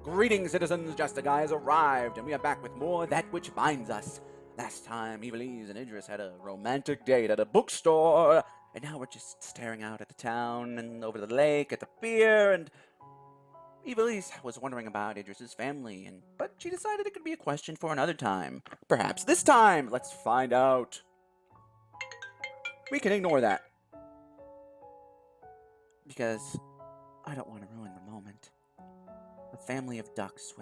Greetings, citizens! Justiguy has arrived, and we are back with more That Which Binds Us. Last time, Evalise and Idris had a romantic date at a bookstore, and now we're just staring out at the town and over the lake at the pier, and Evalise was wondering about Idris's family, but she decided it could be a question for another time. Perhaps this time! Let's find out. We can ignore that, because I don't want to ruin the moment. A family of ducks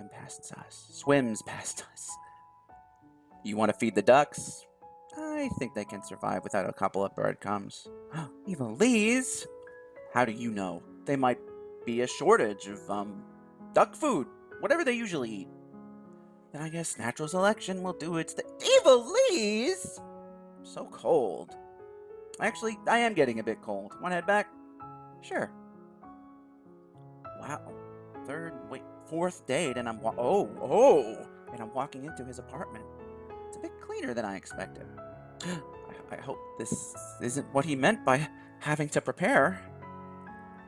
swims past us. You want to feed the ducks? I think they can survive without a couple of breadcrumbs. Evilise? How do you know? They might be a shortage of, duck food. Whatever they usually eat. Then I guess natural selection will do its thing. Evilise! So cold. Actually, I am getting a bit cold. Want to head back? Sure. Wow. Fourth date, and I'm and I'm walking into his apartment. It's a bit cleaner than I expected. I hope this isn't what he meant by having to prepare.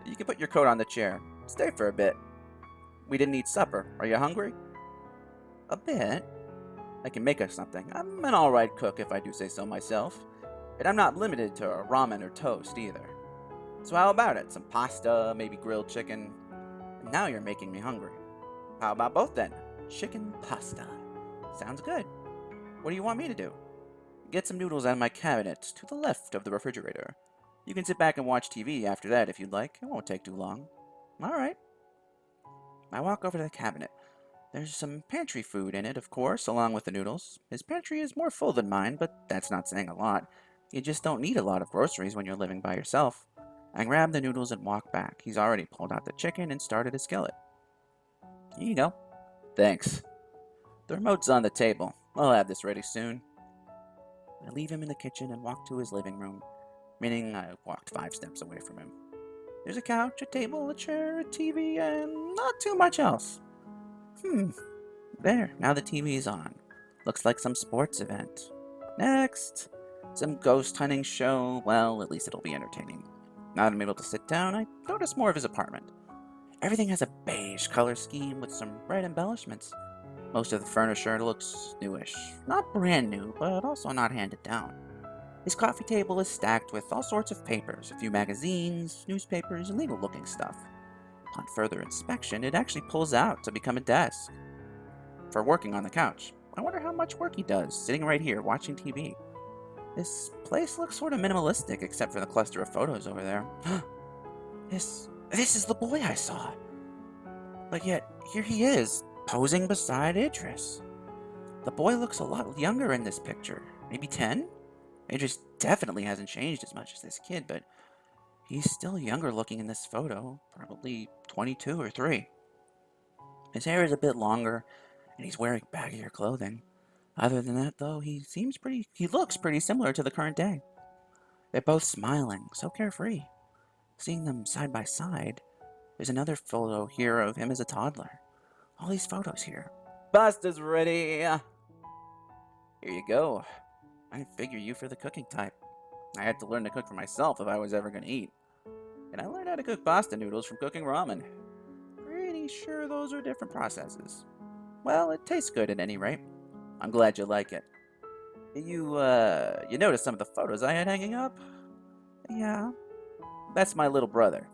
You can put your coat on the chair. Stay for a bit. We didn't eat supper. Are you hungry? A bit. I can make us something. I'm an alright cook if I do say so myself. And I'm not limited to ramen or toast either. So how about it? Some pasta, maybe grilled chicken. Now you're making me hungry. How about both then? Chicken pasta. Sounds good. What do you want me to do? Get some noodles out of my cabinet to the left of the refrigerator. You can sit back and watch TV after that if you'd like. It won't take too long. Alright. I walk over to the cabinet. There's some pantry food in it, of course, along with the noodles. His pantry is more full than mine, but that's not saying a lot. You just don't need a lot of groceries when you're living by yourself. I grab the noodles and walk back. He's already pulled out the chicken and started a skillet. Here you go. Thanks. The remote's on the table. I'll have this ready soon. I leave him in the kitchen and walk to his living room, meaning I walked 5 steps away from him. There's a couch, a table, a chair, a TV, and not too much else. There, now the TV's on. Looks like some sports event. Next, some ghost hunting show. Well, at least it'll be entertaining. Now that I'm able to sit down, I notice more of his apartment. Everything has a beige color scheme with some red embellishments. Most of the furniture looks newish. Not brand new, but also not handed down. His coffee table is stacked with all sorts of papers, a few magazines, newspapers, and legal-looking stuff. Upon further inspection, it actually pulls out to become a desk for working on the couch. I wonder how much work he does, sitting right here, watching TV. This place looks sort of minimalistic, except for the cluster of photos over there. This is the boy I saw. But yet, here he is, posing beside Idris. The boy looks a lot younger in this picture. Maybe 10? Idris definitely hasn't changed as much as this kid, but he's still younger looking in this photo. Probably 22 or 3. His hair is a bit longer, and he's wearing baggier clothing. Other than that, though, he looks pretty similar to the current day. They're both smiling, so carefree. Seeing them side by side, there's another photo here of him as a toddler. All these photos here. Pasta's ready! Here you go. I figure you for the cooking type. I had to learn to cook for myself if I was ever going to eat. And I learned how to cook pasta noodles from cooking ramen. Pretty sure those are different processes. Well, it tastes good at any rate. I'm glad you like it. You noticed some of the photos I had hanging up? Yeah. That's my little brother.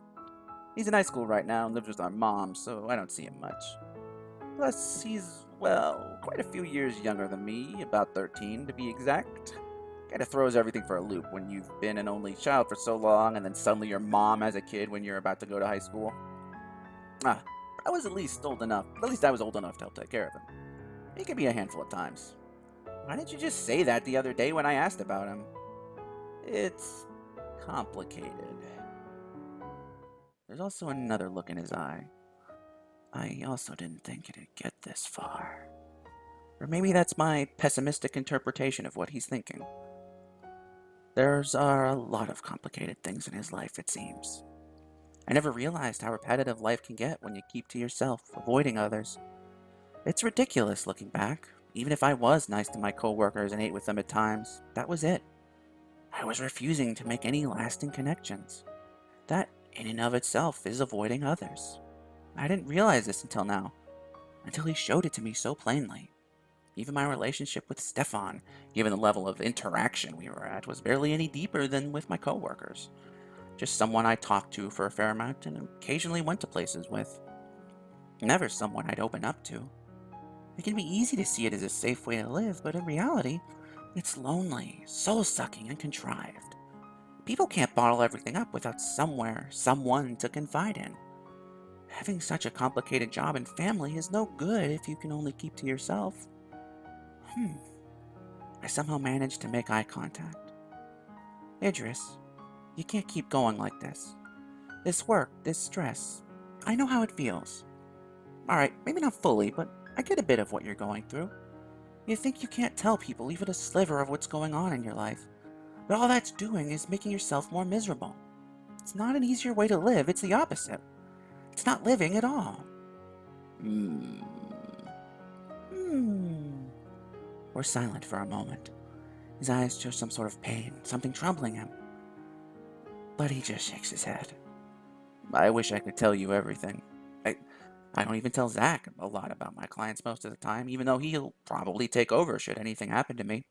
He's in high school right now and lives with our mom, so I don't see him much. Plus, he's, well, quite a few years younger than me, about 13 to be exact. Kinda throws everything for a loop when you've been an only child for so long and then suddenly your mom has a kid when you're about to go to high school. I was at least I was old enough to help take care of him. He can be a handful at times. Why didn't you just say that the other day when I asked about him? It's complicated. There's also another look in his eye. I also didn't think it'd get this far. Or maybe that's my pessimistic interpretation of what he's thinking. There's a lot of complicated things in his life, it seems. I never realized how repetitive life can get when you keep to yourself, avoiding others. It's ridiculous looking back. Even if I was nice to my coworkers and ate with them at times, that was it. I was refusing to make any lasting connections. That, in and of itself, is avoiding others. I didn't realize this until now. until he showed it to me so plainly. Even my relationship with Stefan, given the level of interaction we were at, was barely any deeper than with my coworkers. Just someone I talked to for a fair amount and occasionally went to places with. Never someone I'd open up to. It can be easy to see it as a safe way to live, but in reality, it's lonely, soul-sucking, and contrived. People can't bottle everything up without someone to confide in. Having such a complicated job and family is no good if you can only keep to yourself. I somehow managed to make eye contact. Idris, you can't keep going like this. This work, this stress, I know how it feels. Alright, maybe not fully, but I get a bit of what you're going through. You think you can't tell people even a sliver of what's going on in your life, but all that's doing is making yourself more miserable. It's not an easier way to live, it's the opposite. It's not living at all. Hmm. We're silent for a moment. His eyes show some sort of pain, something troubling him. But he just shakes his head. I wish I could tell you everything. I don't even tell Zach a lot about my clients most of the time, even though he'll probably take over should anything happen to me.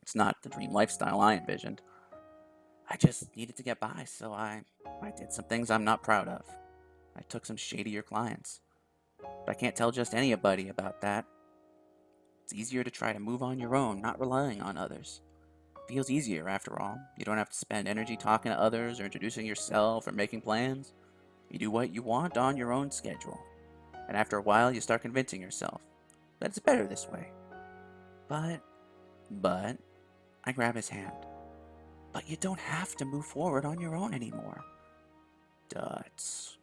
It's not the dream lifestyle I envisioned. I just needed to get by, so I did some things I'm not proud of. I took some shadier clients. But I can't tell just anybody about that. It's easier to try to move on your own, not relying on others. Feels easier, after all. You don't have to spend energy talking to others or introducing yourself or making plans. You do what you want on your own schedule. And after a while, you start convincing yourself that it's better this way. But, I grab his hand. But you don't have to move forward on your own anymore. Duds.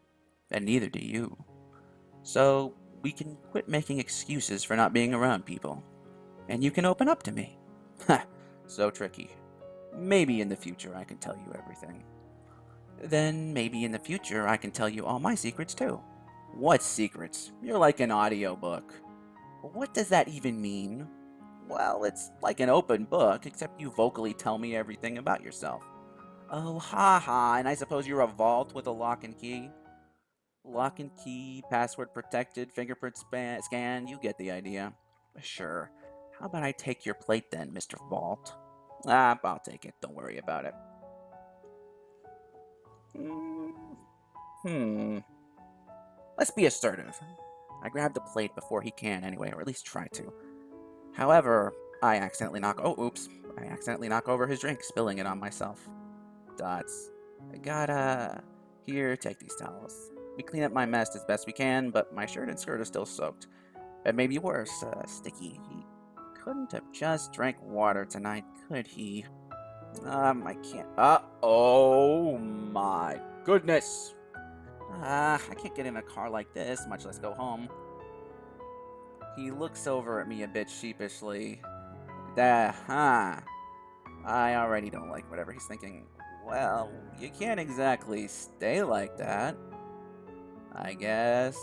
And neither do you. So, we can quit making excuses for not being around people. And you can open up to me. Ha! So tricky. Maybe in the future I can tell you everything. Then maybe in the future I can tell you all my secrets too. What secrets? You're like an audiobook. What does that even mean? Well, it's like an open book, except you vocally tell me everything about yourself. Oh, haha, and I suppose you're a vault with a lock and key? Lock and key, password protected, fingerprint scan, you get the idea. Sure. How about I take your plate then, Mr. Vault? I'll take it, don't worry about it. Let's be assertive. I grab the plate before he can anyway, or at least try to. However, I accidentally knock over his drink, spilling it on myself. Dots. Here, take these towels. We clean up my mess as best we can, but my shirt and skirt are still soaked. It may be worse, Sticky. He couldn't have just drank water tonight, could he? I can't. Oh my goodness! I can't get in a car like this, much less go home. He looks over at me a bit sheepishly. I already don't like whatever he's thinking. Well, you can't exactly stay like that. I guess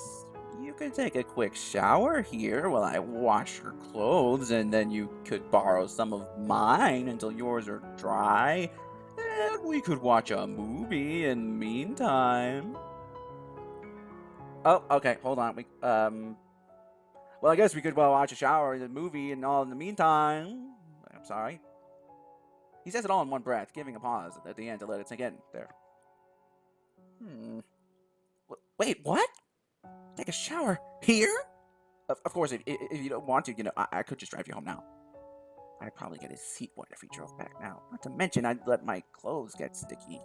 you could take a quick shower here while I wash your clothes, and then you could borrow some of mine until yours are dry. And we could watch a movie in the meantime. Oh, okay, hold on. Well, I guess we could watch a shower and a movie and all in the meantime. I'm sorry. He says it all in one breath, giving a pause at the end to let it sink in. There. Wait, what? Take a shower here? Of course, if you don't want to, I could just drive you home now. I'd probably get his seat wet if he drove back now. Not to mention, I'd let my clothes get sticky.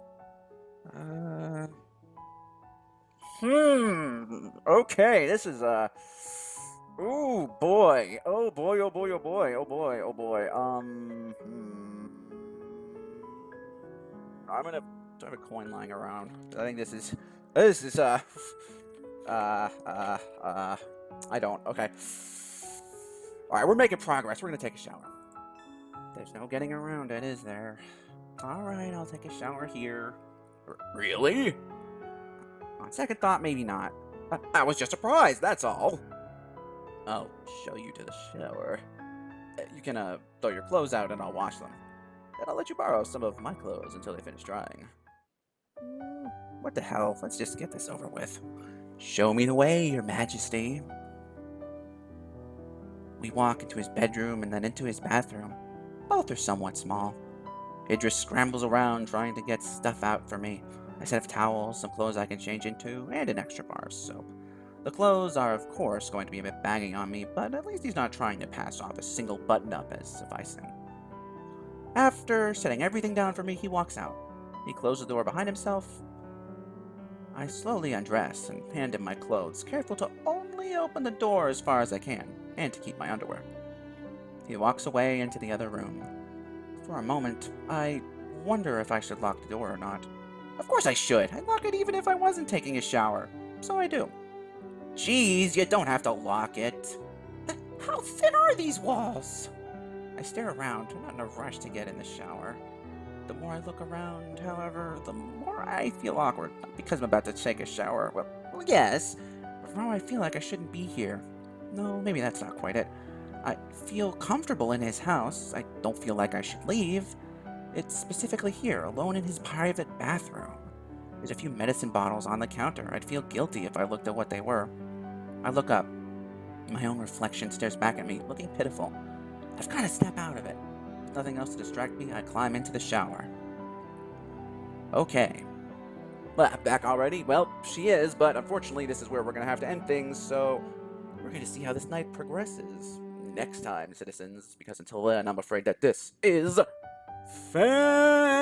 Okay, this is, ooh, boy. Oh, boy, oh, boy, oh, boy. Oh, boy, oh, boy. I'm gonna have a coin lying around. I think this is, I don't. Okay. Alright, we're making progress. We're gonna take a shower. There's no getting around it, is there? Alright, I'll take a shower here. Really? On second thought, maybe not. I was just surprised, that's all. I'll show you to the shower. You can, throw your clothes out and I'll wash them. Then I'll let you borrow some of my clothes until they finish drying. What the hell? Let's just get this over with. Show me the way, Your Majesty. We walk into his bedroom and then into his bathroom. Both are somewhat small. Idris scrambles around trying to get stuff out for me. A set of towels, some clothes I can change into, and an extra bar of soap. The clothes are, of course, going to be a bit baggy on me, but at least he's not trying to pass off a single button-up as sufficing. After setting everything down for me, he walks out. He closes the door behind himself. I slowly undress and hand him my clothes, careful to only open the door as far as I can, and to keep my underwear. He walks away into the other room. For a moment, I wonder if I should lock the door or not. Of course I should. I'd lock it even if I wasn't taking a shower. So I do. Geez, you don't have to lock it. How thin are these walls? I stare around, not in a rush to get in the shower. The more I look around, however, the more I feel awkward. Not because I'm about to take a shower. Well, yes. But now I feel like I shouldn't be here. No, maybe that's not quite it. I feel comfortable in his house. I don't feel like I should leave. It's specifically here, alone in his private bathroom. There's a few medicine bottles on the counter. I'd feel guilty if I looked at what they were. I look up. My own reflection stares back at me, looking pitiful. I've got to step out of it. With nothing else to distract me, I climb into the shower. Okay. Well, back already? Well, she is, but unfortunately this is where we're going to have to end things, so we're going to see how this night progresses next time, citizens, because until then, I'm afraid that this is farewell.